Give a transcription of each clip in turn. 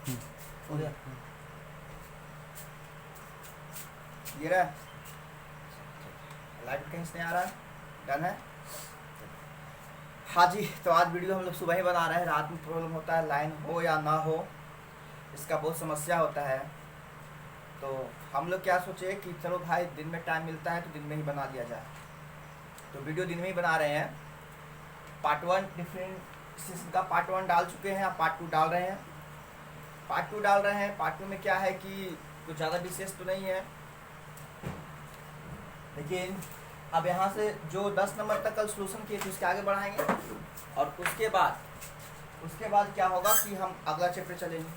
हो गया ये रहा लाइट कहीं से नहीं आ रहा है, डन है। हाँ जी, तो आज वीडियो हम लोग सुबह ही बना रहे हैं। रात में प्रॉब्लम होता है, लाइन हो या ना हो इसका बहुत समस्या होता है। तो हम लोग क्या सोचे कि चलो भाई दिन में टाइम मिलता है तो दिन में ही बना लिया जाए, तो वीडियो दिन में ही बना रहे हैं। पार्ट 1 डिफरेंशिएशन का पार्ट 1 डाल चुके हैं, अब पार्ट 2 डाल रहे हैं। पार्ट 2 में क्या है कि कुछ ज़्यादा विशेष तो नहीं है, लेकिन अब यहाँ से जो 10 नंबर तक कल सोल्यूशन किए थे उसके आगे बढ़ाएंगे, और उसके बाद क्या होगा कि हम अगला चैप्टर चलेंगे।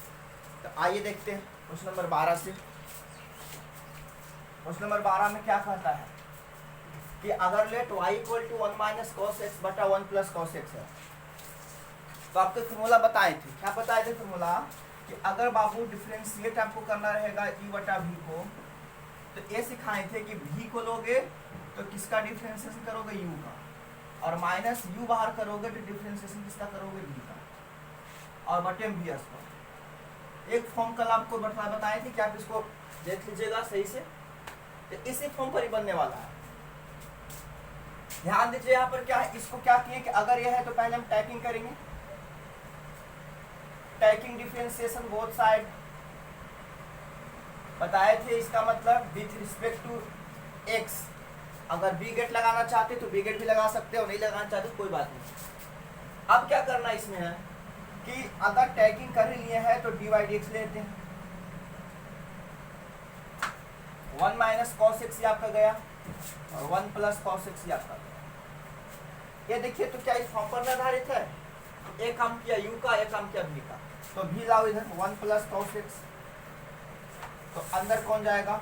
तो आइए देखते हैं क्वेश्चन नंबर 12 से। क्वेश्चन नंबर 12 में क्या कहता है कि अगर let y equal to 1 minus cos x बटा 1 प्लस कॉस एक्स है, तो आपको फॉर्मूला बताए थे। क्या बताए थे फॉर्मूला कि अगर बाबू डिफरेंशिएट आपको करना रहेगा e बटा v को, तो ये सिखाए थे कि v को लोगे तो किसका डिफरेंशिएशन करोगे u का, और माइनस u बाहर करोगे तो डिफरेंशिएशन किसका करोगे v का, और बटे में vs का। एक फॉर्म कल आपको बताए थे कि आप इसको देख लीजिएगा सही से, तो इसी फॉर्म पर ही बनने वाला है। ध्यान दीजिए यहाँ पर क्या है, इसको क्या किए कि अगर यह है तो पहले हम टैकिंग करेंगे, टैकिंग डिफरेंशिएशन बोथ साइड बताए थे। इसका मतलब विथ रिस्पेक्ट टू x, अगर बी गेट लगाना चाहते तो बी गेट भी लगा सकते हो, नहीं लगाना चाहते तो कोई बात नहीं। अब क्या करना इसमें है कि अगर टैकिंग कर ही लिए है तो dy dx लेते हैं। 1 माइनस कॉस एक्स आपका गया और 1 प्लस कॉस एक्स आपका गया। ये देखिए तो क्या इस फॉर्म पर निर्धारित है, एक काम किया u का, एक काम किया v का, तो v लाओ इधर 1 प्लस कॉस एक्स, तो अंदर कौन जाएगा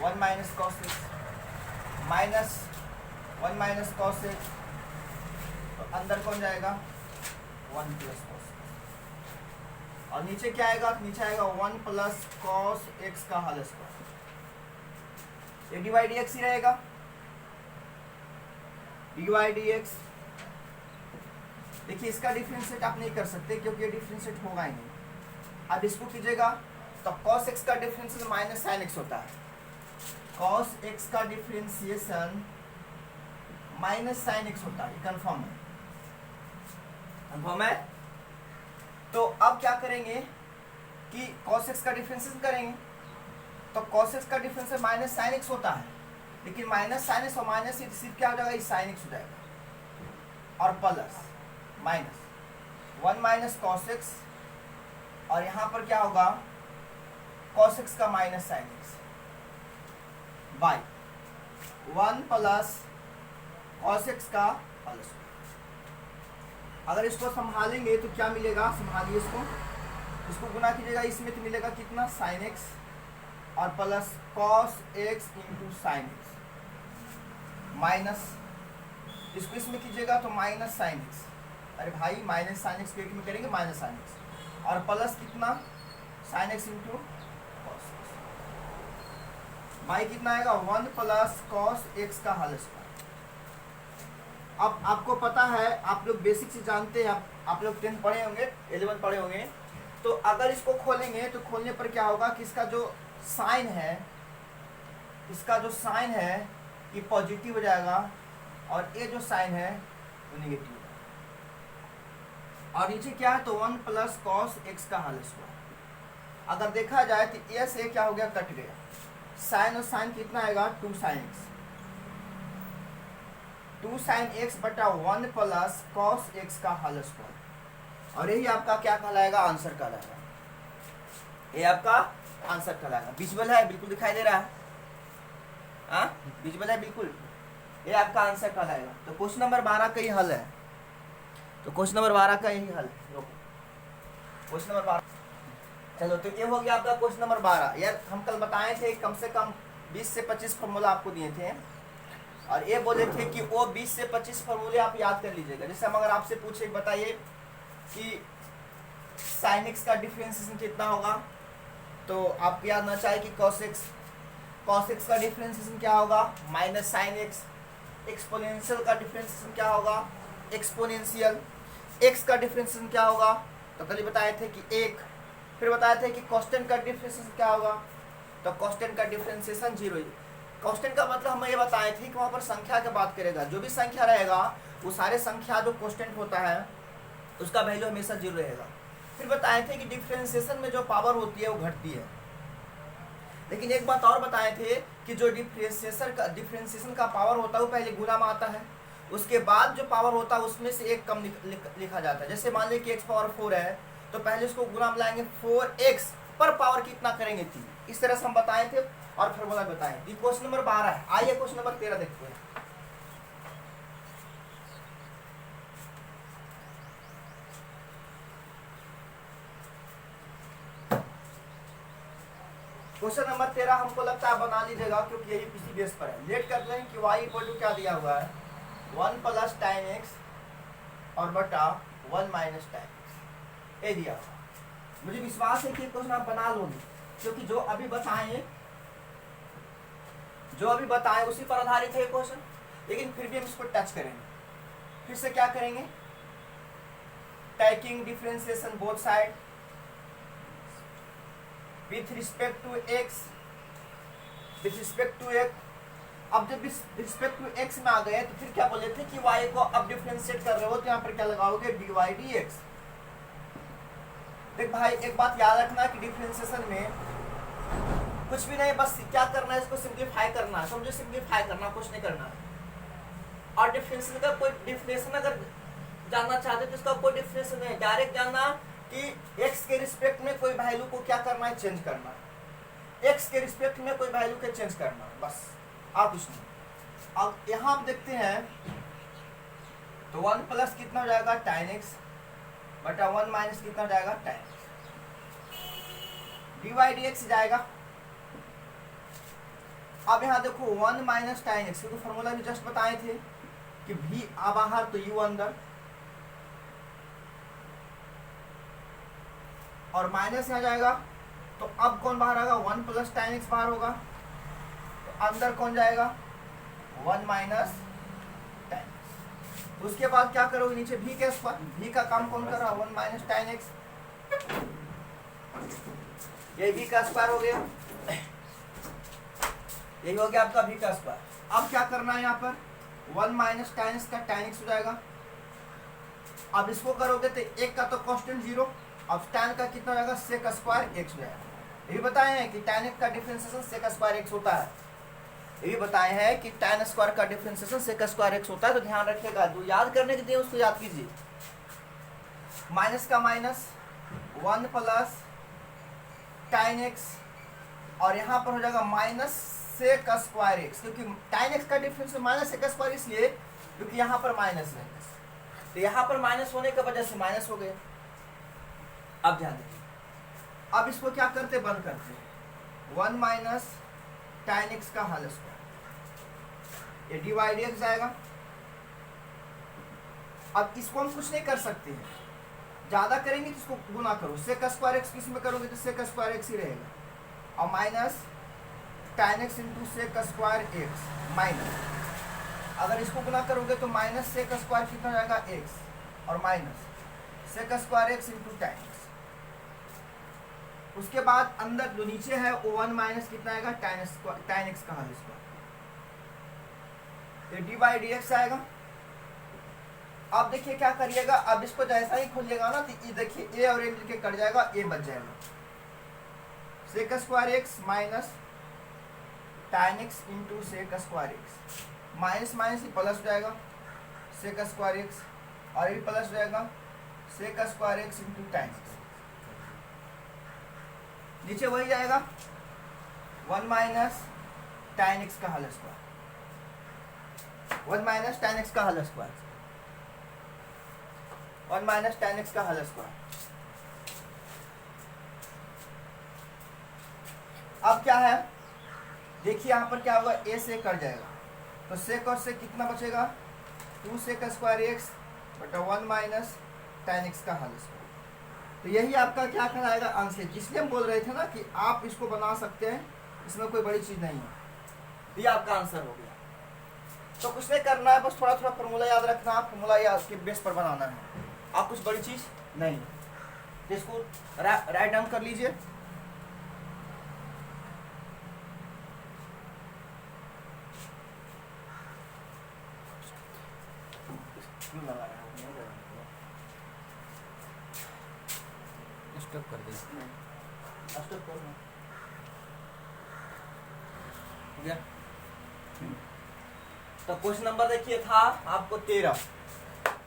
1 minus cos x, minus 1 minus cos x, तो अंदर कौन जाएगा 1 प्लस कॉस एक्स, और नीचे क्या आएगा, नीचे आएगा 1 प्लस कॉस एक्स का होल स्क्वायर। ये dy dx ही रहेगा, dy dx। देखिए इसका डिफरेंशिएट आप नहीं कर सकते क्योंकि ये डिफरेंशिएट होगा ही नहीं। अब इसको कीजिएगा तो cos x का डिफरेंशिएशन माइनस sin x होता है, cos x का डिफरेंशिएशन माइनस sin x होता है, कंफर्म है। तो अब क्या करेंगे कि cos x का डिफरेंशिएशन करेंगे, तो cos x का डिफरेंशिएशन माइनस sin x होता है, लेकिन माइनस sin x और माइनस सिर्फ क्या हो जाएगा, sin x हो जाएगा, और plus minus 1 minus cos x, और यहाँ पर क्या होगा cos x का minus sin x by 1 plus cos x का होल स्क्वायर। अगर इसको संभालेंगे तो क्या मिलेगा, संभालिए इसको गुना कीजिएगा, इसमें तो मिलेगा कितना sin x और plus cos x into sin x, minus इसको इसमें कीजिएगा तो माइनस sin x, अरे भाई माइनस sin x पेट में करेंगे माइनस sin x, और प्लस कितना sin x into cos x, भाई कितना आएगा 1 प्लस cos x का होल स्क्वायर। अब आपको पता है, आप लोग बेसिक से जानते हैं, आप लोग 10 पढ़े होंगे, 11 पढ़े होंगे, तो अगर इसको खोलेंगे तो खोलने पर क्या होगा कि इसका जो साइन है, ये पॉजिटिव हो जाएगा, और ये जो साइन है वो नेगेटिव। और नीचे क्या है तो 1 प्लस कॉस एक्स का होल स्क्वायर। अगर देखा जाए तो ए से क्या हो गया, कट गया, साइन और साइन कितना आएगा 2 साइन एक्स बटा 1 प्लस कॉस एक्स का होल स्क्वायर, और यही आपका क्या कहलाएगा, आंसर कहलाएगा। ये आपका आंसर कहलाएगा। विजुअल है, बिल्कुल दिखाई दे रहा है, हाँ विजुअल है बिल्कुल, ये आपका आंसर कहलाएगा। तो क्वेश्चन नंबर 12 का ही हल है, तो क्वेश्चन नंबर 12 का यही हल है। क्वेश्चन नंबर 12, चलो तो ये हो गया आपका क्वेश्चन नंबर 12। यार हम कल बताए थे कम से कम 20 से 25 फॉर्मूला आपको दिए थे, और ये बोले थे कि वो 20 से 25 फॉर्मूले आप याद कर लीजिएगा। जैसे हम अगर आपसे पूछे बताइए कि sin x का डिफरेंशिएशन कितना होगा, तो आप याद ना चाहे कि cos x का डिफरेंशिएशन क्या होगा, माइनस sin x। एक्सपोनेंशियल का डिफरेंशिएशन क्या होगा, एक्सपोनेंशियल। x का डिफरेंशिएशन क्या होगा, तो कल ही बताए थे कि 1 फिर बताए थे कि कांस्टेंट का डिफरेंशिएशन क्या होगा, तो कांस्टेंट का डिफरेंशिएशन 0 है। कांस्टेंट का मतलब हम ये बताए थे कि वहाँ पर संख्या की बात करेगा, जो भी संख्या रहेगा वो सारे संख्या जो कांस्टेंट होता है उसका वैल्यू हमेशा 0 रहेगा। फिर बताए थे कि डिफरेंशिएशन में जो पावर होती है वो घटती है, लेकिन एक बात और बताए थे कि जो डिफरेंशिएशन का पावर होता है वो पहले गुणा में आता है, उसके बाद जो पावर होता है उसमें से एक कम लिखा जाता है। जैसे मान लीजिए कि x पावर 4 है तो पहले उसको गुणा में लाएंगे 4x पर पावर कितना करेंगे 3, इस तरह से हम बताए थे और फॉर्मूला बताए। क्वेश्चन नंबर 12 है, आइए क्वेश्चन नंबर 13 देखते हैं। क्वेश्चन नंबर 13 हमको लगता है बना लीजिएगा क्योंकि यही इसी बेस पर है। लेट करते हैं कि y इक्वल टू क्या दिया हुआ है 1 प्लस tan x और बटा 1 माइनस tan x ये दिया हुआ। मुझे विश्वास है कि क्वेश्चन आप बना लोगे क्योंकि जो अभी बताएं उसी पर आधारित है क्वेश्चन, लेकिन फिर भी हम इसको टच करेंगे। फिर से क्या करेंगे, taking differentiation both side with respect to x, with respect to x। अब जब रिस्पेक्ट टू x में आ गए तो फिर क्या बोले थे कि y को अब डिफरेंशिएट कर रहे हो तो यहाँ पर क्या लगाओगे dy dx। देख भाई एक बात याद रखना कि डिफरेंशिएशन में कुछ भी नहीं, बस क्या करना है इसको सिंप्लीफाई करना है, समझो सिंप्लीफाई करना, कुछ नहीं करना है। और डिफरेंशिएशन का कोई डिफरेंशिएशन अगर जानना चाहते तो इसका कोई डिफरेंशिएशन नहीं, डायरेक्ट जानना कि x के रिस्पेक्ट में कोई वैल्यू को क्या करना है, चेंज करना है। x के रिस्पेक्ट में कोई वैल्यू को चेंज करना है, बस आप कुछ नहीं। अब यहाँ आप देखते हैं तो 1 प्लस कितना हो जाएगा tan x बटा 1 माइनस कितना हो जाएगा tan x, dy dx जाएगा। अब यहाँ देखो 1 माइनस tan x, क्योंकि फॉर्मूला भी जस्ट बताए थे कि v आ बाहर तो u अंदर, और माइनस यहाँ जाएगा तो अब कौन बाहर आएगा 1 प्लस tan x बाहर होगा, तो अंदर कौन जाएगा 1 माइनस tan x। उसके बाद क्या करोगे नीचे v के स्क्वायर, v का काम कौन कर रहा है 1 माइनस tan x, ये v का स्क्वायर हो गया, यही हो गया आपका v का स्क्वायर। अब क्या करना है यहाँ पर 1 माइनस tan x का tan x हो जाएगा। अब इसको करोगे तो एक का तो कांस्टेंट 0, अब tan का कितना हो जाएगा sec स्क्वायर x हो जाएगा। ये बताए हैं कि tan x का डिफरेंशिएशन sec स्क्वायर x होता है, ये बताए हैं कि tan स्क्वायर का डिफरेंशिएशन sec स्क्वायर x होता है। तो ध्यान रखिएगा, जो याद करने के लिए उसको याद कीजिए। माइनस का माइनस 1 प्लस tan x और यहाँ पर हो जाएगा माइनस sec स्क्वायर x, क्योंकि tan x का डिफरेंशिएशन माइनस sec स्क्वायर इसलिए क्योंकि यहाँ पर माइनस है, तो यहाँ पर माइनस होने की वजह से माइनस हो गया। अब ध्यान देखिए, अब इसको क्या करते बंद करते हैं 1 माइनस tan x का होल स्क्वायर, ये dy dx जाएगा। अब इसको हम कुछ नहीं कर सकते हैं, ज्यादा करेंगे तो इसको गुना करो, sec स्क्वायर x किस में करोगे तो sec स्क्वायर x ही रहेगा, और minus tan x into sec square x minus, अगर इसको गुना करोगे तो माइनस sec स्क्वायर कितना हो जाएगा x और minus sec square x into tan x। उसके बाद अंदर जो नीचे है वो 1 माइनस कितना आएगा tan x का होल स्क्वायर, ये dy dx आएगा। अब देखिए क्या करिएगा, अब इसको जैसा ही खोलिएगा ना तो ये देखिए a और a मिलके कट जाएगा, a बच जाएगा, sec square x minus tan x into sec square x, minus minus ही प्लस हो जाएगा sec स्क्वायर x और ये प्लस हो जाएगा sec square x into tan x, नीचे वही जाएगा 1 माइनस tan x का whole square, 1 minus tan x का whole square, 1 minus tan x का होल स्क्वायर। अब क्या है देखिए यहाँ पर क्या होगा, a से कट जाएगा तो sec और sec कितना बचेगा 2 sec स्क्वायर x बटा 1 माइनस tan x का होल स्क्वायर। तो यही आपका क्या कहलाएगा आंसर, जिसलिए हम बोल रहे थे ना कि आप इसको बना सकते हैं, इसमें कोई बड़ी चीज नहीं है, ये आपका आंसर हो गया। तो कुछ नहीं करना है, बस थोड़ा थोड़ा फॉर्मूला याद रखना, फॉर्मूला याद के बेस पर बनाना है, आप कुछ बड़ी चीज नहीं। तो इसको राइट डाउन कर लीजिए। स्टॉप कर दे। स्टॉप कर दो। हो गया। तो क्वेश्चन नंबर देखिए था आपको 13,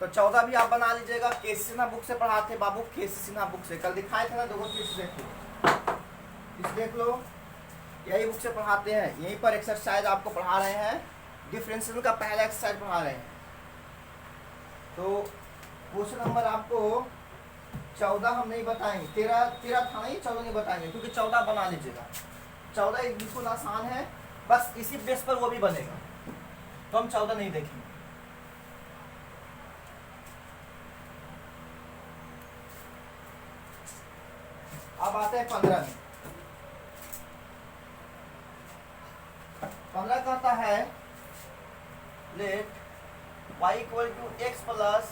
तो 14 भी आप बना लीजिएगा। केसी सिन्हा बुक से पढ़ाते बाबू, केसी सिन्हा बुक से, कल दिखाए थे ना, देखो केसी देख लो, इस देख लो, यही बुक से पढ़ाते हैं। यहीं पर एक्सरसाइज आपको पढ़ा रहे हैं, डिफरेंशियल का पहला एक्सरसाइज पढ़ा रहे हैं। तो क्वेश्चन नंबर आपको 14 हम नहीं बताएंगे, 13 था नहीं, 14 नहीं बताएंगे, क्योंकि 14 बना लीजिएगा। 14 एक बिल्कुल आसान है, बस इसी बेस पर वो भी बनेगा, तो हम 14 नहीं देखेंगे। अब आते हैं 15 में। 15 कहता है let y equal to x plus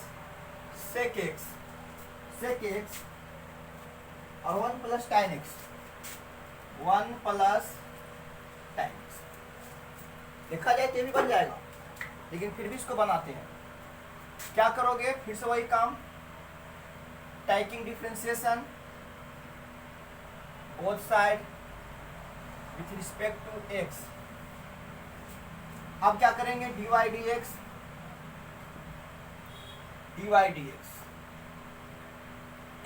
sec x और 1 plus tan x, 1 plus tan x। देखा जाए तो भी बन जाएगा, लेकिन फिर भी इसको बनाते हैं। क्या करोगे, फिर से वही काम, taking differentiation both side with respect to x। अब क्या करेंगे, dy dx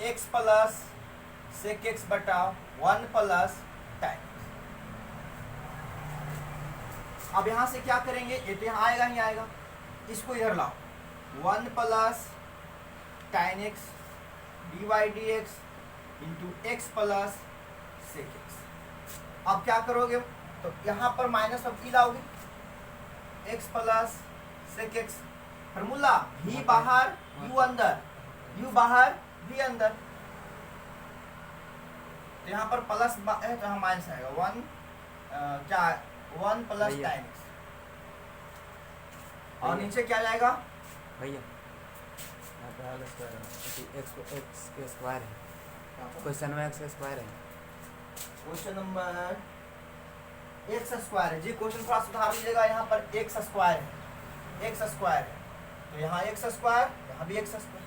x plus sec x बटा 1 प्लस tan। अब यहां से क्या करेंगे, ये तो यहाँ आएगा ही आएगा, इसको इधर लाओ, 1 plus tan x dy dx into x plus sec x. अब क्या करोगे, तो यहाँ पर माइनस अब की लाओगे, x plus sec x, formula v बाहर u अंदर, u बाहर v अंदर, तो यहाँ पर प्लस है तो यहाँ माइनस आएगा, 1 प्लस tan x, और नीचे क्या जाएगा भैया एक्स के स्क्वायर है, क्वेश्चन में एक्स स्क्वायर है, क्वेश्चन नंबर एक्स स्क्वायर है जी। क्वेश्चन थोड़ा सुधार लीजिएगा, यहाँ पर एक्स स्क्वायर है, एक्स स्क्वायर है, तो यहाँ एक्स स्क्वायर, यहाँ भी एक्स स्क्वायर।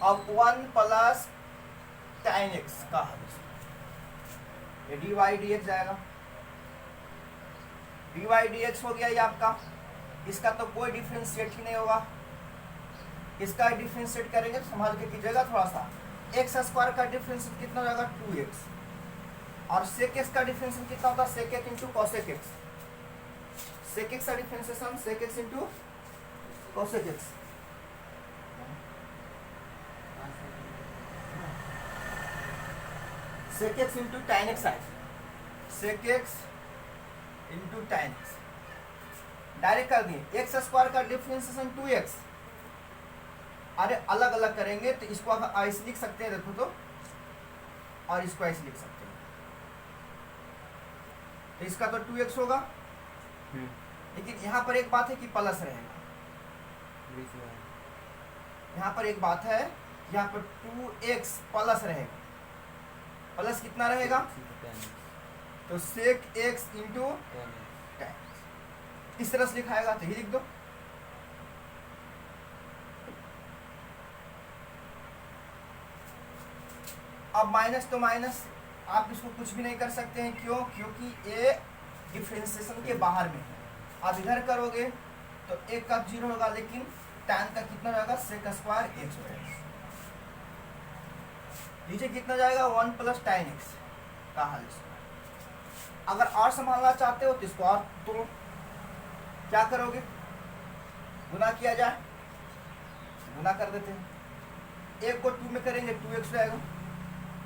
अब 1 प्लस tan x का ये dy dx जाएगा, dy dx हो गया ये आपका। इसका तो कोई डिफरेंशिएट ही नहीं होगा, इसका डिफरेंशिएट करेंगे तो संभाल के कीजिएगा थोड़ा सा। एक्स स्क्वायर का डिफरेंशिएट कितना हो जाएगा, 2x, और सेक एक्स का डिफरेंशिएशन कितना होता है, sec x into cosec x, sec x का differentiation sec x into cosec x. Sec x into tan x आए, sec x into tan x direct कर दिए। एक्स स्क्वायर का डिफरेंशिएशन 2x, अरे अलग अलग करेंगे तो इसको ऐसे लिख सकते हैं, देखो तो, और इसको ऐसे लिख सकते हैं, तो इसका तो 2x होगा, लेकिन यहाँ पर एक बात है कि प्लस रहेगा, यहाँ पर एक बात है, यहाँ पर 2x प्लस रहेगा, प्लस कितना रहेगा, तो सेक x इंटू tan, इस तरह से लिखाएगा, तो ये लिख दो। अब माइनस तो माइनस, आप इसको कुछ भी नहीं कर सकते हैं, क्यों, क्योंकि ये डिफरेंशिएशन के बाहर में है। आप इधर करोगे तो एक का 0 होगा, लेकिन tan का कितना जाएगा, सेक स्क्वायर x हो जाएगा, नीचे कितना जाएगा, 1 प्लस tan x का हल। अगर और संभालना चाहते हो तो इसको और तोड़ो, क्या करोगे, गुना किया जाए, गुना कर देते हैं, एक को 2 में करेंगे 2x हो जाएगा,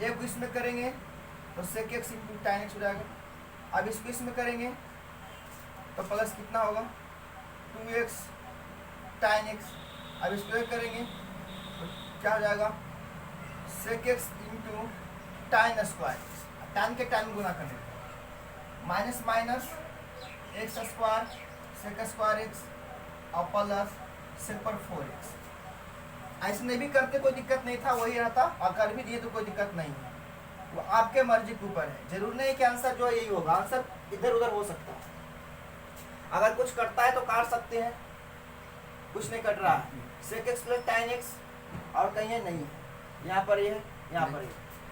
एक को इसमें करेंगे तो sec x into tan x हो जाएगा। अब इसको इसमें करेंगे तो प्लस कितना होगा, 2x tan x, अब इसको एक करेंगे तो क्या हो जाएगा, sec x into tan square, tan के tan गुना करने, minus minus x square sec square x और प्लस सेक पर 4x। ऐसे नहीं भी करते कोई दिक्कत नहीं था, वही रहता, और कर भी दिए तो कोई दिक्कत नहीं है, वो आपके मर्जी के ऊपर है। जरूर नहीं कि आंसर जो है यही होगा, आंसर इधर उधर हो सकता है। अगर कुछ कटता है तो काट सकते हैं, कुछ नहीं कट रहा है। sec x plus tan x और कहीं है नहीं है, यहाँ पर ये है, यहाँ पर ये,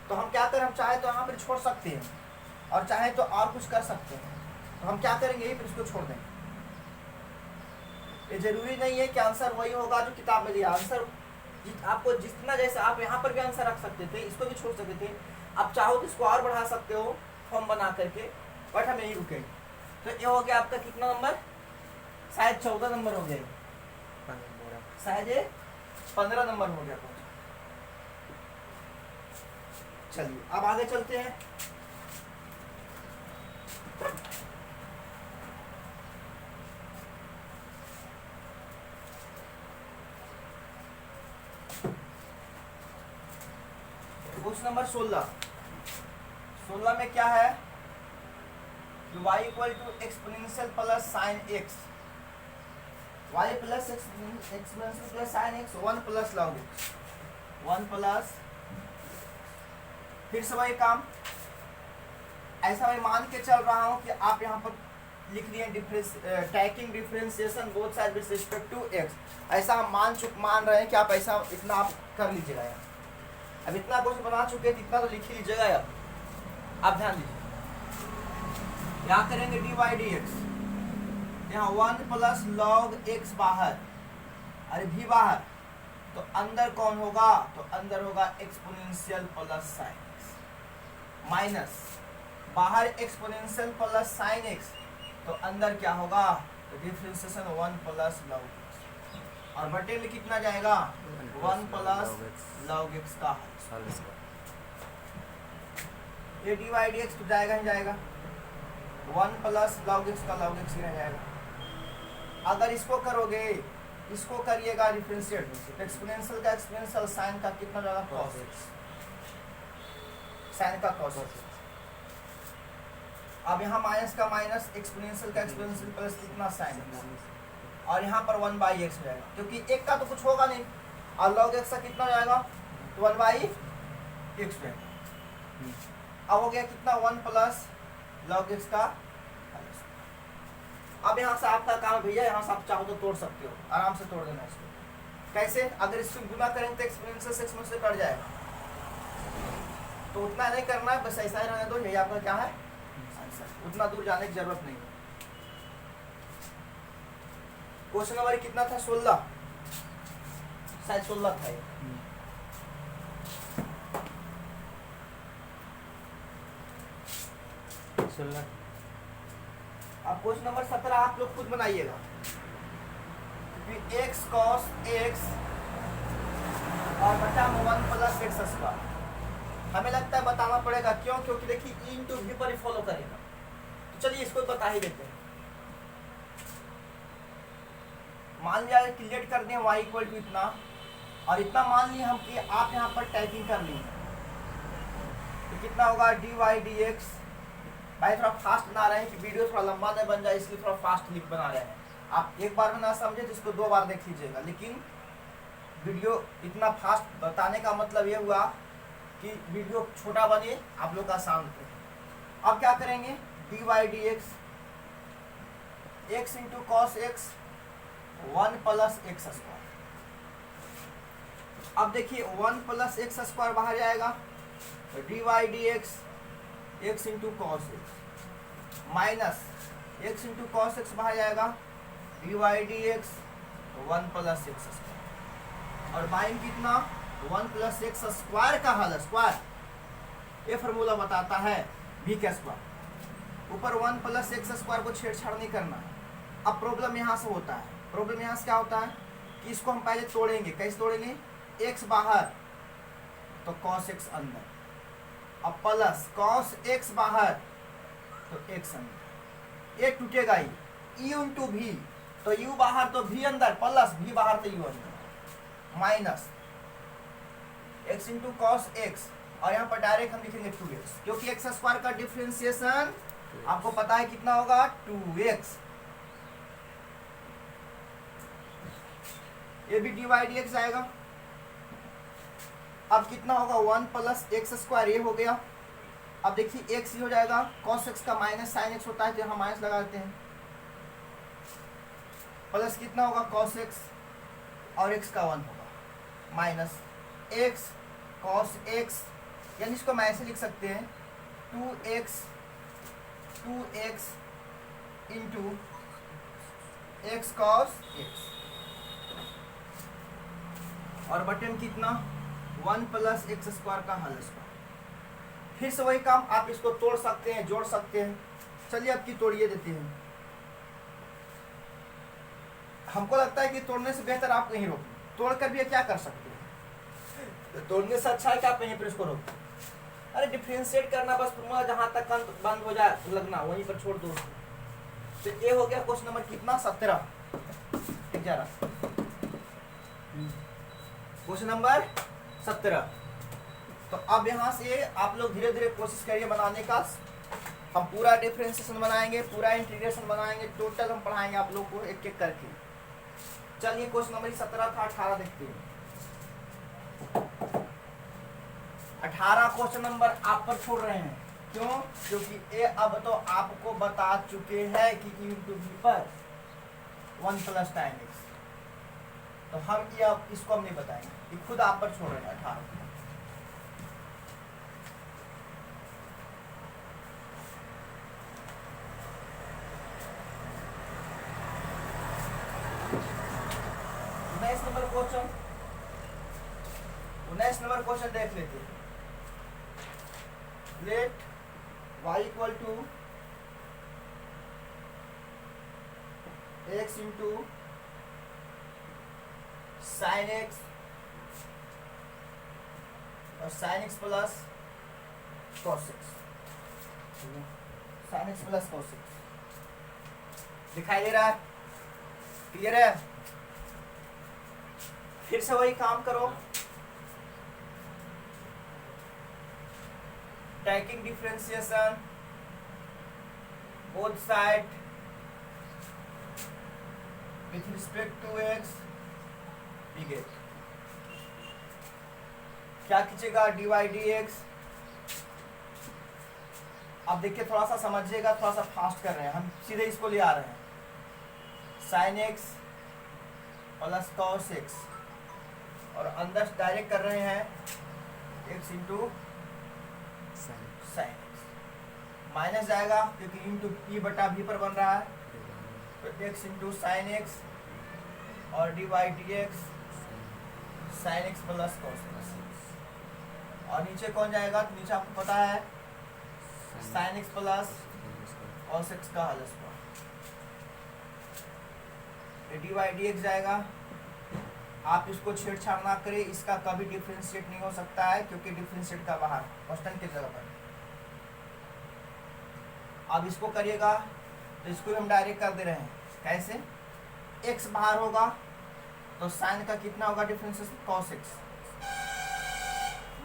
तो हम क्या करें, हम चाहे तो यहाँ पर छोड़ सकते हैं और चाहे तो और कुछ कर सकते हैं। तो हम क्या करेंगे, फिर इसको छोड़ देंगे। ये जरूरी नहीं है कि आंसर वही होगा जो किताब में दिया। आंसर आपको जितना, जैसे आप यहाँ पर भी आंसर रख सकते थे, इसको भी छोड़ सकते थे, आप चाहो तो इसको और बढ़ा सकते हो फॉर्म बना करके, बट हम यही रुकेंगे। तो ये हो गया आपका कितना नंबर, शायद 14 नंबर हो गया, शायद ये 15 नंबर हो गया। चलिए अब आगे चलते हैं। क्वेश्चन नंबर 16 में क्या है कि y equal to exponential plus sine x, y plus exponential plus sine x 1 plus log x, 1 plus, फिर से वही काम। ऐसा मैं मान के चल रहा हूँ कि आप यहाँ पर लिख लिए taking differentiation both side with respect to x, ऐसा हम मान रहे हैं कि आप ऐसा इतना आप कर लीजिएगा। यहाँ अब इतना क्वेश्चन बना चुके हैं, इतना तो लिख ही लीजिएगा। अब ध्यान दीजिए, यहाँ करेंगे dy dx, यहाँ 1 प्लस लॉग x बाहर, अरे भी बाहर, तो अंदर कौन होगा, तो अंदर होगा exponential plus sine x, minus बाहर एक्सपोनेंशियल प्लस साइन x, तो अंदर क्या होगा, तो डिफरेंशिएशन 1 प्लस लॉग x, और बटे में कितना जाएगा, 1 प्लस लॉग x का। ये dy dx तो जाएगा ही जाएगा, 1 प्लस लॉग x का लॉग x ही रह जाएगा। अगर इसको करोगे, इसको करिएगा डिफरेंशिएट, एक्सपोनेंशियल का एक्सपोनेंशियल, साइन का कितना जाएगा, cos x, साइन का cos x। अब यहाँ माइनस का माइनस, एक्सपोनेंशियल का एक्सपोनेंशियल प्लस कितना साइन, और यहाँ पर 1/x जाएगा, क्योंकि एक का तो कुछ होगा नहीं, और log x का कितना जाएगा, 1/x जाएगा। अब हो गया कितना, 1 प्लस log x का। अब यहाँ से आपका काम भैया, यहाँ से आप चाहो तो तोड़ सकते हो, आराम से तोड़ देना इसको। कैसे, अगर इसको गुना करेंगे तो एक्सपोनेंशियल से एक्सपोनेंशियल कट जाएगा, तो उतना नहीं करना है, बस ऐसा ही रहने दो। यही आपका क्या है आंसर, उतना दूर जाने की जरूरत नहीं। क्वेश्चन नंबर कितना था, 16, शायद 16 था ये। अब क्वेश्चन नंबर 17 आप लोग खुद बनाइएगा, क्योंकि x cos x और बटा 1 प्लस x स्क्वायर हमें लगता है बताना पड़ेगा। क्यों, क्योंकि देखिए e इंटू v पर ही फॉलो करेगा। तो चलिए इसको बता ही देते हैं। मान लिया क्रिएट कर दें y इक्वल टू इतना, और इतना मान लिए हम कि आप यहाँ पर टाइपिंग कर ली, तो कितना होगा dy dx। भाई थोड़ा फास्ट बना रहे हैं कि वीडियो थोड़ा लंबा न बन जाए, इसलिए थोड़ा फास्ट लिख बना रहे हैं। आप एक बार में ना समझे तो इसको 2 बार देख लीजिएगा, लेकिन वीडियो इतना फास्ट बताने का मतलब ये हुआ कि वीडियो छोटा बने, आप लोग आसान हो। अब क्या करेंगे, dy dx x into cos x 1 plus x square. अब देखिए 1 प्लस एक्स स्क्वायर बाहर जाएगा, तो dy dx x into cos x minus x into cos x बाहर जाएगा, dy dx 1 plus x square, और बाइन कितना 1 प्लस एक्स स्क्वायर का हल, स्क्वायर ये फार्मूला बताता है v का स्क्वायर, ऊपर 1 प्लस एक्स स्क्वायर को छेड़छाड़ नहीं करना है। अब प्रॉब्लम यहाँ से होता है, प्रॉब्लम यहाँ से क्या होता है कि इसको हम पहले तोड़ेंगे। कैसे तोड़ेंगे, x बाहर तो cos x अंदर, अब प्लस cos x बाहर तो x अंदर, ये टूटेगा ही, u इंटू भी, तो u बाहर तो v अंदर, प्लस v बाहर तो u अंदर, minus x into cos x, और यहाँ पर डायरेक्ट हम लिखेंगे 2x, क्योंकि x स्क्वायर का डिफरेंशिएशन आपको पता है कितना होगा 2x। ये भी dy dx आएगा, अब कितना होगा 1 प्लस एक्स स्क्वायर, ये हो गया। अब देखिए एक्स ही हो जाएगा, कॉस एक्स का माइनस साइन एक्स होता है तो यहाँ माइनस लगा देते हैं, प्लस कितना होगा कॉस एक्स और एक्स का 1 होगा माइनस एक्स कॉस एक्स, यानी इसको मैं ऐसे लिख सकते हैं 2x into x cos x, और बटन कितना 1 प्लस एक्स स्क्वायर का होल स्क्वायर। फिर से वही काम, आप इसको तोड़ सकते हैं, जोड़ सकते हैं। चलिए अब की तोड़िए देते हैं। हमको लगता है कि तोड़ने से बेहतर आप कहीं रोक, तोड़ कर भी क्या कर सकते हैं, तो तोड़ने से अच्छा है कि आप कहीं पर इसको रोक। अरे डिफ्रेंशिएट करना बस फॉर्मूला जहां तक अंत बंद हो जाए लगना वहीं पर छोड़ दो। तो ये हो गया क्वेश्चन नंबर कितना 17 11, क्वेश्चन नंबर 17। तो अब यहाँ से आप लोग धीरे धीरे कोशिश करिए बनाने का। हम पूरा डिफरेंशिएशन बनाएंगे, पूरा इंटीग्रेशन बनाएंगे, टोटल हम पढ़ाएंगे आप लोग को एक एक करके। चलिए क्वेश्चन नंबर 17 था, 18 देखते हैं। 18 क्वेश्चन नंबर आप पर छोड़ रहे हैं, क्यों? क्योंकि ये अब तो आपको बता चुके हैं कि ई इंटू बी पर 1 प्लस टाइम एक्स, तो हम ये अब इसको हम नहीं बताएंगे, ये खुद आप पर छोड़ रहे हैं 18। क्वेश्चन 19 नंबर क्वेश्चन देख लेते हैं। Let y equal to x into sine x और sine x plus cos x, sine x plus cos x दिखाई दे रहा है? क्लियर है? फिर से वही काम करो, taking differentiation both side with respect to x, we get क्या कीजिएगा dy dx। अब देखिए थोड़ा सा समझिएगा, थोड़ा सा फास्ट कर रहे हैं हम, सीधे इसको ले आ रहे हैं, sign x plus cos x और अंदर डायरेक्ट कर रहे हैं x into sine x, minus जाएगा क्योंकि इंटू पी बटा भी पर बन रहा है, तो एक्स इंटू साइन एक्स और d y d x sine x plus cos x, और नीचे कौन जाएगा? तो नीचे आपको पता है sine x plus cos x का whole square, d y d x जाएगा। आप इसको छेड़छाड़ ना करें, इसका कभी डिफरेंशिएट नहीं हो सकता है क्योंकि डिफरेंशिएट का बाहर कॉन्स्टेंट की जगह पर। अब इसको करिएगा तो इसको हम डायरेक्ट कर दे रहे हैं, कैसे? x बाहर होगा तो साइन का कितना होगा differentiation? cos x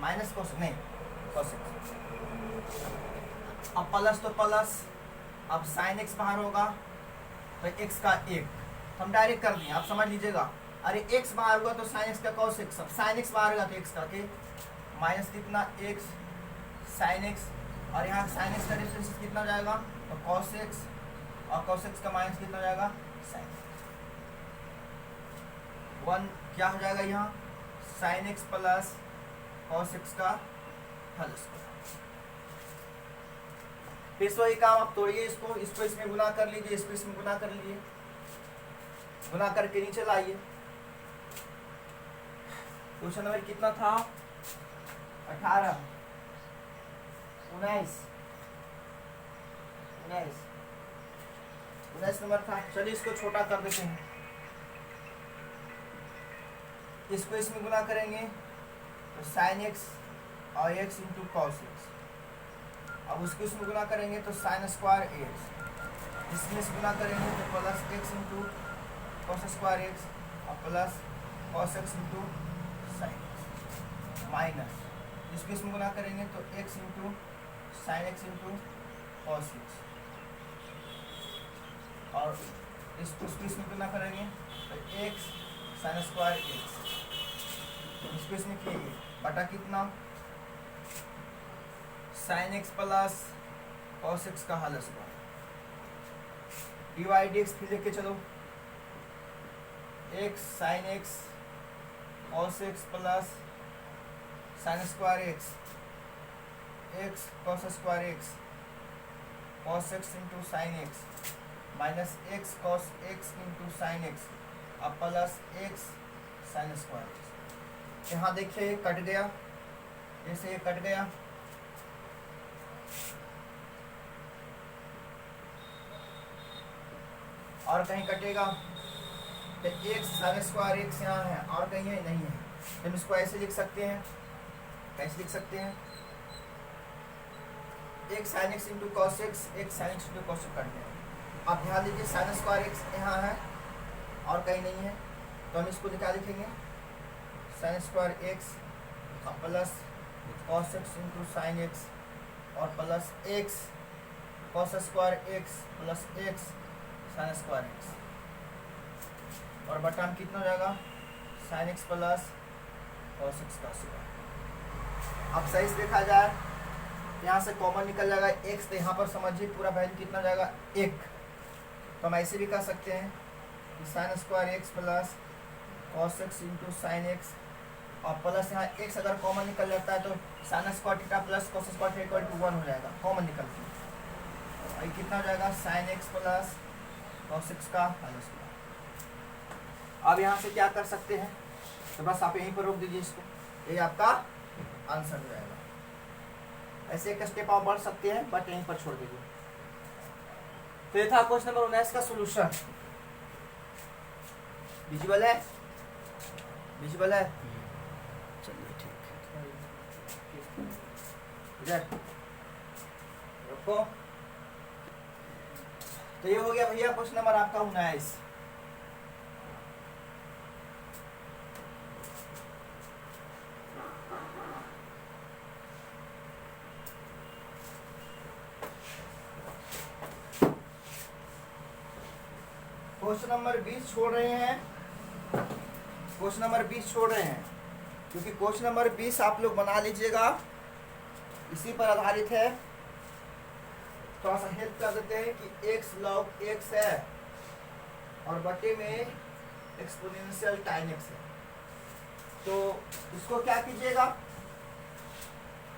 minus cos नहीं cos x, अब प्लस तो प्लस, अब साइन x बाहर होगा तो x का 1 हम डायरेक्ट कर दिए, आप समझ लीजिएगा। अरे x बाहर होगा तो साइन x का cos x, अब साइन x बाहर होगा तो x का के माइनस कितना x साइन x, और यहाँ साइन x का डिफरेंस कितना हो जाएगा? तो cos x, और cos x का माइनस कितना हो जाएगा? साइन 1 क्या हो जाएगा यहाँ? Sine x plus cos x का होल स्क्वायर। फिर से वही काम, आप तोड़िए इसको, इसको इसमें गुना कर लीजिए, इसको इसमें गुना कर लीजिए, गुना करके नीचे लाइए। क्वेश्चन नंबर कितना था? 18 19 नंबर था। चलिए इसको छोटा कर देते हैं, इसको इसमें गुना करेंगे तो साइन एक्स और एक्स इंटू कॉस एक्स, अब उसको इसमें गुना करेंगे तो साइन स्क्वायर एक्स, इसमें से गुना करेंगे तो plus x into cos square x और plus cos x into sine x, minus इसको इसमें गुना करेंगे तो x into sine x into cos x, और इसको इसमें गुना करेंगे तो एक्स साइन स्क्वायर एक्स, इसको इसमें किए बटा कितना sine x plus cos x का होल स्क्वायर डिवाइड एक्स फिर लेके चलो x sine x cos x plus sine square x x cos square x cos x into sine x minus x cos x into sine x अब plus x sine square x. यहाँ देखिए ये cut गया, जैसे ये cut गया और कहीं कटेगा तो एक्स साइन स्क्वायर एक्स यहाँ है और कहीं है नहीं है, तो हम इसको ऐसे लिख सकते हैं, कैसे लिख सकते हैं x sine x into cos x x sine x into cos cut गया। अब ध्यान दीजिए साइन स्क्वायर एक्स यहाँ है और कहीं नहीं है, तो हम इसको क्या लिखेंगे sine square x plus cos x into sine x और plus x cos square x plus x sine square x और बटा में कितना हो जाएगा sine x plus cos x का स्क्वायर। अब सही से देखा जाए यहाँ से कॉमन निकल जाएगा एक्स, तो यहाँ पर समझिए पूरा वैल्यू कितना हो जाएगा एक, तो हम ऐसे भी कह सकते हैं कि sine square x plus cos x into sine x और प्लस यहाँ एक्स अगर कॉमन निकल जाता है तो sine square theta plus cos square theta equal to 1 हो जाएगा, कॉमन निकल के और कितना हो जाएगा sine x plus cos x का होल स्क्वायर। अब यहाँ से क्या कर सकते हैं, तो बस आप यहीं पर रोक दीजिए इसको, ये आपका आंसर हो जाएगा। ऐसे एक स्टेप आप बढ़ सकते हैं बट यहीं पर छोड़ दीजिए। तो ये था क्वेश्चन नंबर 19 का सॉल्यूशन। विजिबल है, विजिबल है, चलिए ठीक है रखो। तो ये हो गया भैया क्वेश्चन नंबर आपका 19। क्वेश्चन नंबर 20 छोड़ रहे हैं, क्वेश्चन नंबर 20 छोड़ रहे हैं क्योंकि क्वेश्चन नंबर 20 आप लोग बना लीजिएगा, इसी पर आधारित है। थोड़ा सा हेल्प कर देते हैं कि x log x है और बटे में एक्सपोनेंशियल टाइम x है, तो इसको क्या कीजिएगा,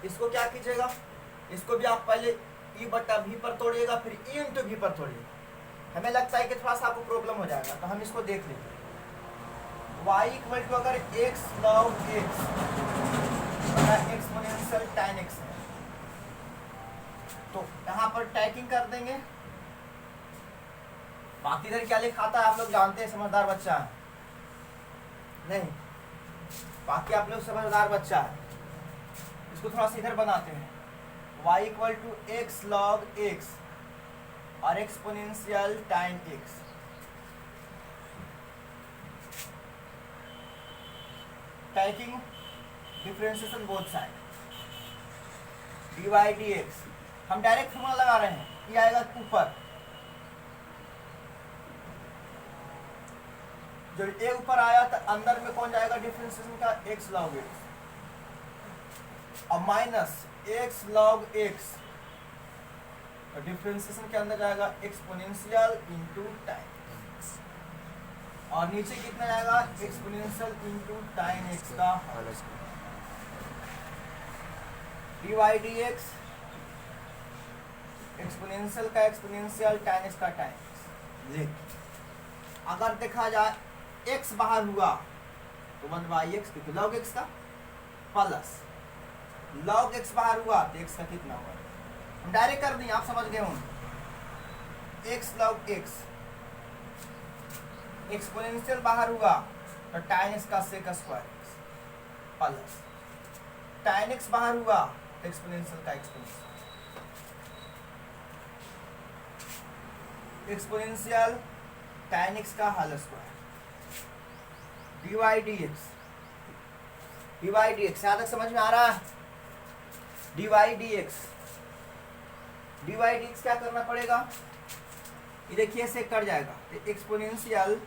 इसको क्या कीजिएगा, इसको भी आप पहले e बटा v पर तोड़िएगा फिर e इंटू v पर तोड़िएगा। हमें लगता है कि थोड़ा सा आपको प्रॉब्लम हो जाएगा, तो हम इसको देख लेंगे। y इक्वल टू अगर x log x बटा एक्सपोनेंशियल टाइम x है तो यहाँ पर टाइपिंग कर देंगे। बाकी इधर क्या लिखा था आप लोग जानते हैं, समझदार बच्चा है नहीं, बाकी आप लोग समझदार बच्चा है। इसको थोड़ा सा इधर बनाते हैं, y equal to x log x और exponential time x। Typing differentiation both side dy dx, हम डायरेक्ट फॉर्मूला लगा रहे हैं, ये आएगा ऊपर, जब ए ऊपर आया तो अंदर में कौन जाएगा डिफरेंशिएशन का x log x और माइनस x log x और डिफरेंशिएशन के अंदर जाएगा एक्सपोनेंशियल इनटू टाइम और नीचे कितना जाएगा एक्सपोनेंशियल इनटू टाइम x का whole square dy dx exponential का एक्सपोनेंशियल टाइम x का टाइम। लेकिन अगर देखा जाए x बाहर हुआ तो 1/x क्योंकि log x का प्लस log x बाहर हुआ तो x का कितना हुआ, हम डायरेक्ट कर दें, आप समझ गए होंगे। x log x एक्सपोनेंशियल बाहर हुआ तो टाइम x का sec square x plus time x बाहर हुआ तो एक्सपोनेंशियल का एक्सपोनेंशियल टाइम x का होल स्क्वायर dy dx यहाँ तक समझ में आ रहा है। dy dx क्या करना पड़ेगा, ये देखिए से कट जाएगा तो exponential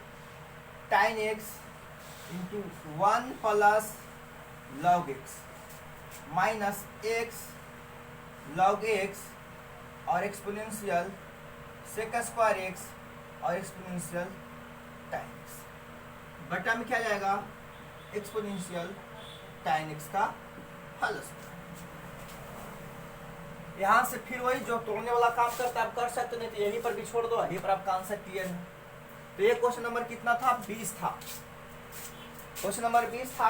time x into 1 plus log x minus x log x और एक्सपोनेंशियल सेक स्क्वायर एक्स और एक्सपोनेंशियल टाइन एक्स बटा में क्या जाएगा एक्सपोनेंशियल टाइन एक्स का हल यहाँ से फिर वही जो तोड़ने वाला काम करता है आप कर सकते, नहीं तो यहीं पर भी छोड़ दो, यहीं पर आपका आंसर क्लियर है। तो ये क्वेश्चन नंबर कितना था 20 था। क्वेश्चन नंबर 20 था।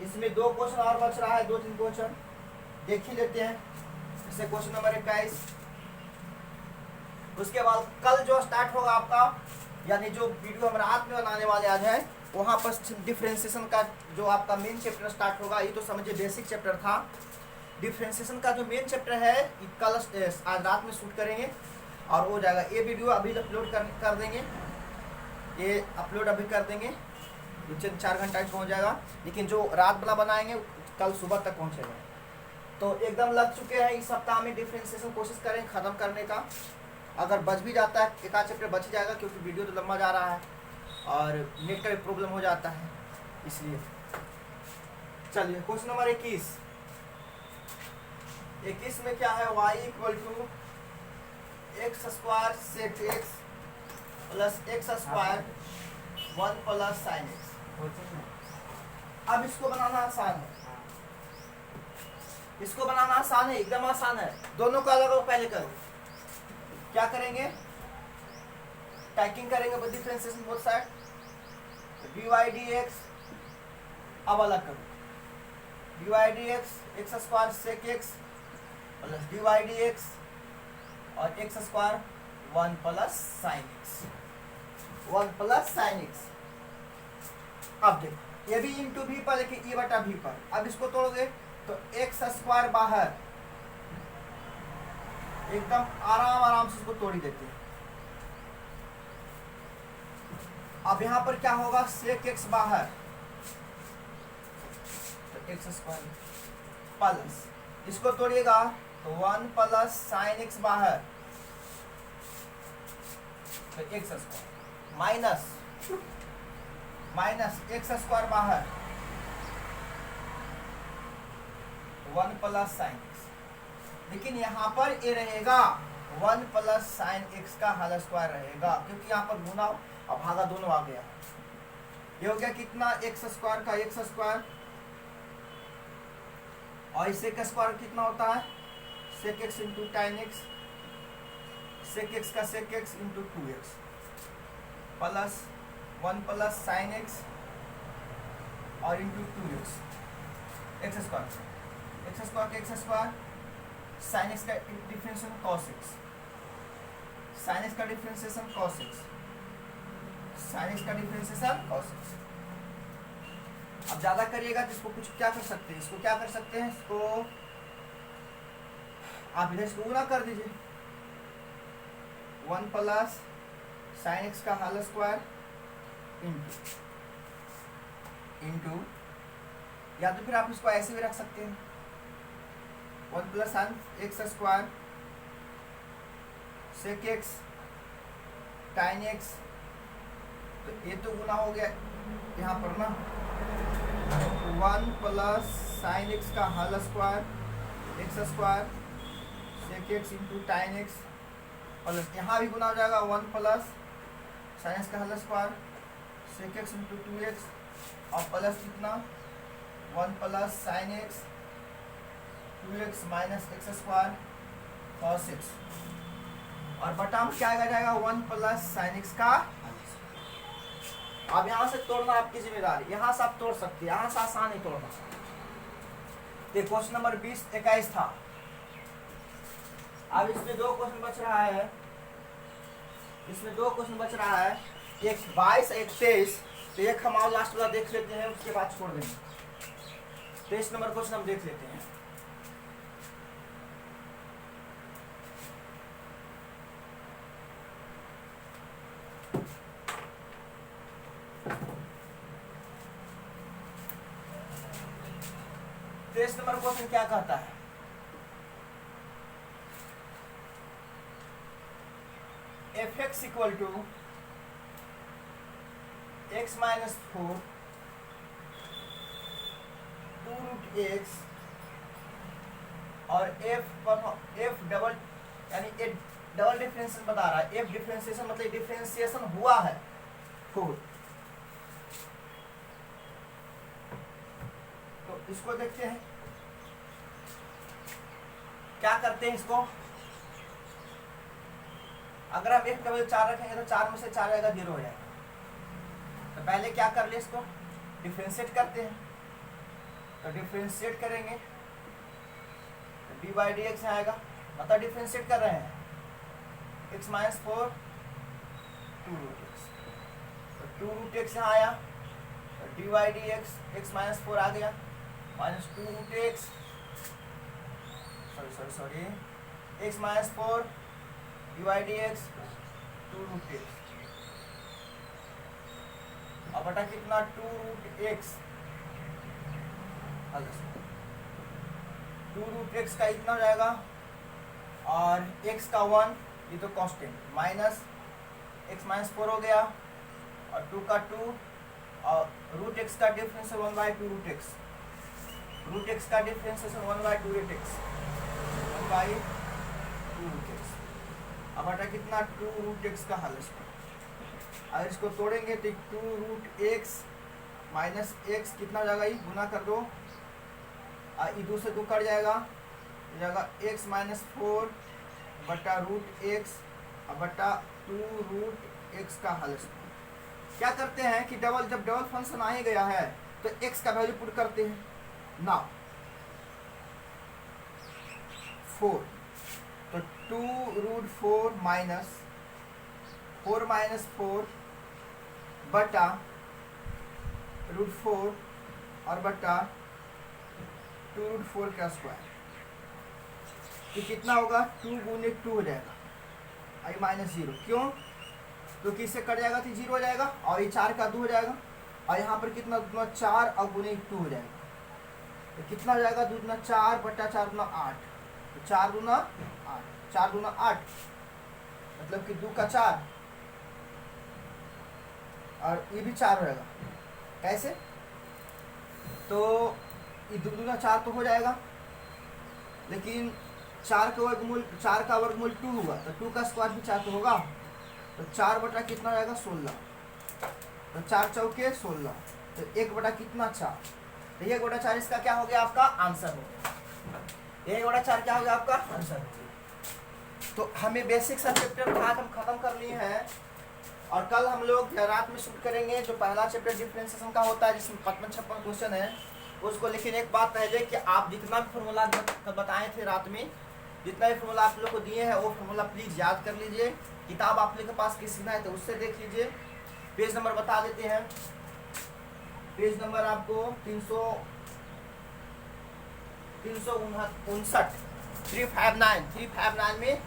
इसमें 2 क्वेश्चन और बच रहा है, 2-3 क्वेश्चन देख ही लेते हैं। जैसे क्वेश्चन नंबर 21। उसके बाद कल जो स्टार्ट होगा आपका, यानी जो वीडियो हम रात में बनाने वाले आज है, वहाँ पर डिफ्रेंसिएशन का जो आपका मेन चैप्टर स्टार्ट होगा। ये तो समझिए बेसिक चैप्टर था। डिफ्रेंसिएशन का जो मेन चैप्टर है कल आज रात में शूट करेंगे और हो जाएगा। ये वीडियो अभी अपलोड कर देंगे, ये अपलोड अभी कर देंगे, 4 घंटा में पहुँच जाएगा। लेकिन जो रात वाला बनाएंगे कल सुबह तक पहुँचेगा। तो एकदम लग चुके हैं। इस सप्ताह में डिफ्रेंसिएशन कोशिश करें ख़त्म करने का। अगर बच भी जाता है, एक आध चैप्टर बच जाएगा, क्योंकि वीडियो तो लंबा जा रहा है और नेट का भी प्रॉब्लम हो जाता है, इसलिए। चलिए क्वेश्चन नंबर 21। 21 में क्या है, y equal to x square sec x plus x square 1 plus sine x. अब इसको बनाना आसान है, इसको बनाना आसान है, एकदम आसान है। दोनों का अलग पहले करो। क्या करेंगे, टैकिंग करेंगे differentiation both side. dy dx अब अलग करो, dy dx x square sec x plus dy dx और x square 1 plus sine x, 1 plus sine x. अब देखो ये भी इंटू भी पर, लेकिन e बटा भी पर। अब इसको तोड़ोगे तो एक्स स्क्वायर बाहर, एकदम आराम से इसको तोड़ ही देते हैं। अब यहाँ पर क्या होगा, सेक एक्स बाहर तो एक्स स्क्वायर प्लस, इसको तोड़िएगा तो 1 प्लस साइन एक्स बाहर तो x square minus x square बाहर 1 प्लस साइन एक्स। लेकिन यहाँ पर ये रहेगा 1 प्लस साइन एक्स का होल स्क्वायर रहेगा, क्योंकि यहाँ पर गुना अब भागा दोनों आ गया। ये हो गया कितना, एक्स स्क्वायर का एक्स स्क्वायर और सेक स्क्वायर कितना होता है, sec x into tan x, sec x का sec x into 2x plus 1 plus sine x और इंटू 2x एक्स स्क्वायर का एक्स स्क्वायर, साइन एक्स का differentiation cos x, sine x का differentiation cos x, sine x का differentiation cos x. अब ज्यादा करिएगा तो इसको कुछ क्या कर सकते हैं, इसको क्या कर सकते हैं, इसको आप इधर इसको गुना कर दीजिए, 1 प्लस साइन एक्स का होल स्क्वायर इंटू, या तो फिर आप इसको ऐसे भी रख सकते हैं, 1 plus sine x square sec x tan x. तो ये तो गुना हो गया यहाँ पर ना, 1 प्लस साइन एक्स का whole square x square sec x into tan x, plus यहाँ भी गुना हो जाएगा 1 प्लस साइन एक्स का whole square sec x into 2x और प्लस कितना 1 plus sine x 2x minus x square cos x, और बटा में क्या आ जाएगा 1 प्लस साइन एक्स का। अब यहाँ से तोड़ना आपकी जिम्मेदारी, यहाँ से आप तोड़ सकते हैं, यहाँ से आसान ही तोड़ना। तो क्वेश्चन नंबर 21 था। अब इसमें 2 क्वेश्चन बच रहा है, इसमें 2 क्वेश्चन बच रहा है, एक 22 एक 23। तो एक हम और लास्ट वाला देख लेते हैं, उसके बाद छोड़ देंगे। 23 नंबर क्वेश्चन हम देख लेते हैं। टेस्ट नंबर क्वेश्चन क्या कहता है, f x equal to x minus 4 x और एफ डबल यानी ए डबल डिफरेंशिएशन बता रहा है। एफ डिफरेंशिएशन मतलब डिफरेंशिएशन हुआ है 4। तो इसको देखते हैं क्या करते हैं इसको। अगर हम एक डबल 4 रखेंगे तो 4 में से 4 जाएगा 0 हो जाएगा। तो पहले क्या कर ले, इसको डिफरेंशिएट करते हैं। तो डिफरेंशिएट करेंगे तो डी बाई डी एक्स आएगा, मतलब डिफरेंशिएट कर रहे हैं x माइनस 4 2 रूट एक्स। तो 2 रूट एक्स यहाँ आया तो d by d x x minus 4 आ गया minus 2 root x sorry x minus 4 d by d x 2 root x. अब बटा कितना 2 रूट एक्स 2 रूट एक्स का इतना हो जाएगा और x का 1 ये तो कांस्टेंट माइनस x माइनस 4 हो गया और 2 का 2 और रूट एक्स का difference 1 by 2 root x. Root x का differentiation 1 by 2 root x 1 by 2 root x. अब बटा कितना 2 रूट एक्स का हल इसको। अगर इसको तोड़ेंगे तो 2 रूट एक्स माइनस एक्स कितना हो जाएगा, ये गुना कर दो और 2 से 2 कट जाएगा, हो जाएगा एक्स माइनस 4 बटा रूट एक्स और बटा 2 रूट एक्स का हल। क्या करते हैं कि जब डबल फंक्शन आ ही गया है तो एक्स का वैल्यू पुट करते हैं ना 4। तो 2 रूट 4 माइनस 4 माइनस 4 बटा रूट 4 और बटा 2 रूट 4 का स्क्वायर। ये कितना होगा 2 गुने 2 हो जाएगा आई माइनस 0। क्यों? क्योंकि इससे कट जाएगा तो 0 हो जाएगा और ये 4 का 2 हो जाएगा और यहाँ पर कितना 2 4 और गुने 2 हो जाएगा। तो कितना हो जाएगा 2 दूना 4 बटा 4 दूना 8। तो 4 दूना 8 4 दूना 8 मतलब कि 2 का 4 और ये भी 4 रहेगा। कैसे? तो ये 2 दूना 4 तो हो जाएगा लेकिन 4 का वर्गमूल 2 हुआ तो 2 का स्क्वायर भी 4 तो होगा। तो 4 बटा कितना रहेगा 16। तो 4 चौके 16 तो 1 बटा कितना 4। तो 1 बटा 4 इसका क्या हो गया आपका आंसर हो गया। 1 बटा 4 क्या हो गया आपका आंसर हो गया। तो हमें बेसिक सा चैप्टर आज हम खत्म कर लिए हैं और कल हम लोग रात में शूट करेंगे जो पहला चैप्टर डिफरेंशिएशन का होता है जिसमें 55-56 क्वेश्चन है उसको। लेकिन एक बात पहले कि आप जितना भी फॉर्मूला बताए थे रात में, जितना भी फॉर्मूला आप लोग को दिए हैं वो फॉर्मूला प्लीज़ याद कर लीजिए। किताब आप लोग के पास किसी ना है तो उससे देख लीजिए। पेज नंबर बता देते हैं। पेज नंबर आपको 359 में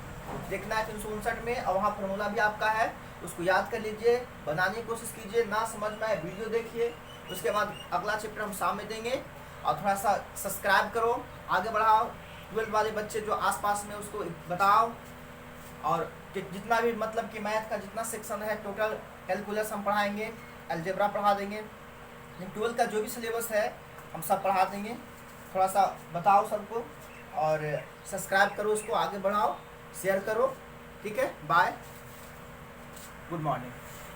देखना है 359 में और वहाँ फॉर्मूला भी आपका है, उसको याद कर लीजिए, बनाने की कोशिश कीजिए। ना समझ में आए वीडियो देखिए, उसके बाद अगला चैप्टर हम सामने देंगे। और थोड़ा सा सब्सक्राइब करो, आगे बढ़ाओ, 12 वाले बच्चे जो आसपास में उसको बताओ। और जितना भी मतलब कि मैथ का जितना सेक्शन है टोटल कैलकुलस हम पढ़ाएंगे, अलजेब्रा पढ़ा देंगे, 12 का जो भी सिलेबस है हम सब पढ़ा देंगे। थोड़ा सा बताओ सबको और सब्सक्राइब करो, उसको आगे बढ़ाओ, शेयर करो। ठीक है, बाय, गुड मॉर्निंग।